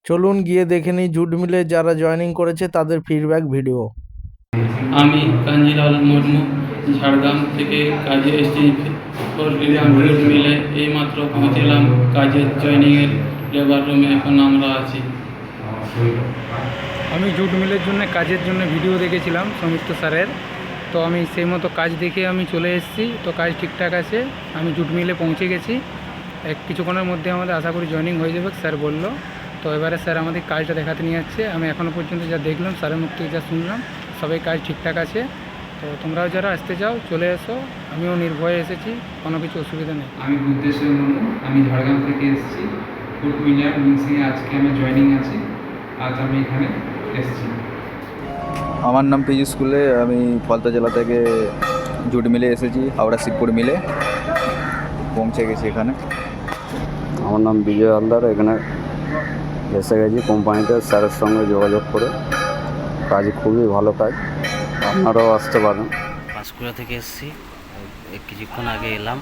চলুন গিয়ে দেখে নিই জুট মিলে যারা জয়েনিং করেছে তাদের ফিডব্যাক ভিডিও। আমি কাঞ্জিলাল মুর্মু ঝাড়গ্রাম থেকে কাজে এসেছি জুট মিলে। এইমাত্র পৌঁছলাম কাজের জয়েনিংয়ের লেবার রুমে এখন আমরা আছি। আমি জুট মিলের জন্য কাজের জন্য ভিডিও দেখেছিলাম সৌমিত্র স্যারের, তো আমি সেই মতো কাজ দেখে আমি চলে এসেছি। তো কাজ ঠিকঠাক আছে, আমি জুট মিলে পৌঁছে গেছি। কিছুক্ষণের মধ্যে আমাদের আশা করি জয়েনিং হয়ে যাবে স্যার বললো। তো এবারে স্যার আমাদের কাজটা দেখাতে নিয়ে যাচ্ছে। আমি এখনও পর্যন্ত যা দেখলাম, স্যারের মুখ থেকে যা শুনলাম, সবাই কাজ ঠিকঠাক আছে। তো তোমরাও যারা আসতে চাও চলে এসো, আমিও নির্ভয়ে এসেছি, কোনো কিছু অসুবিধা নেই। আমি বুদ্ধেশ্বর মুর্মু, আমি ঝাড়গ্রাম থেকে এসেছি। জুট মিলার মিক্সিংয়ে আজকে আমি জয়েনিং আছি। আজ আমি এখানে এসেছি। আমার নাম পিজি স্কুলে, আমি ফলতা জেলা থেকে জুট মিলে এসেছি, হাওড়া শিবপুর মিলে পৌঁছে গেছি এখানে। আমার নাম বিজয় হালদার, এখানে এসে গেছি কোম্পানিতে স্যারের সঙ্গে যোগাযোগ করে। কাজ খুবই ভালো কাজ, আপনারাও আসতে পারেন। পাঁশকুড়া থেকে এসেছি, কিছুক্ষণ আগে এলাম।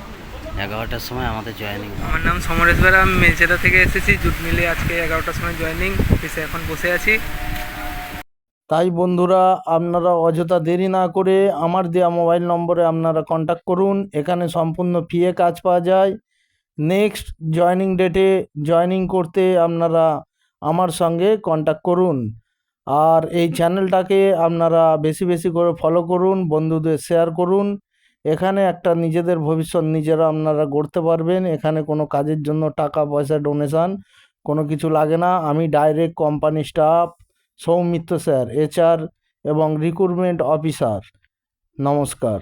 11টার সময় আমাদের জয়েনিং। আমার নাম সমরেশ বেরা, আমি মেলচেদা থেকে এসেছি। জুট মিলে আজকে 11টার সময় জয়েনিং, অফিসে এখন বসে আছি। তাই বন্ধুরা, আপনারা অযথা দেরি না করে আমার দেওয়া মোবাইল নম্বরে আপনারা কন্ট্যাক্ট করুন। এখানে সম্পূর্ণ ফ্রিয়ে কাজ পাওয়া যায়। নেক্সট জয়েনিং ডেটে জয়েনিং করতে আপনারা আমার সঙ্গে কন্ট্যাক্ট করুন। আর এই চ্যানেলটাকে আপনারা বেশি বেশি করে ফলো করুন, বন্ধুদের শেয়ার করুন। এখানে একটা নিজেদের ভবিষ্যৎ নিজেরা আপনারা গড়তে পারবেন। এখানে কোনো কাজের জন্য টাকা পয়সা ডোনেশান কোনো কিছু লাগে না। আমি direct company staff Soumitra sir, HR এবং রিক্রুটমেন্ট অফিসার। নমস্কার।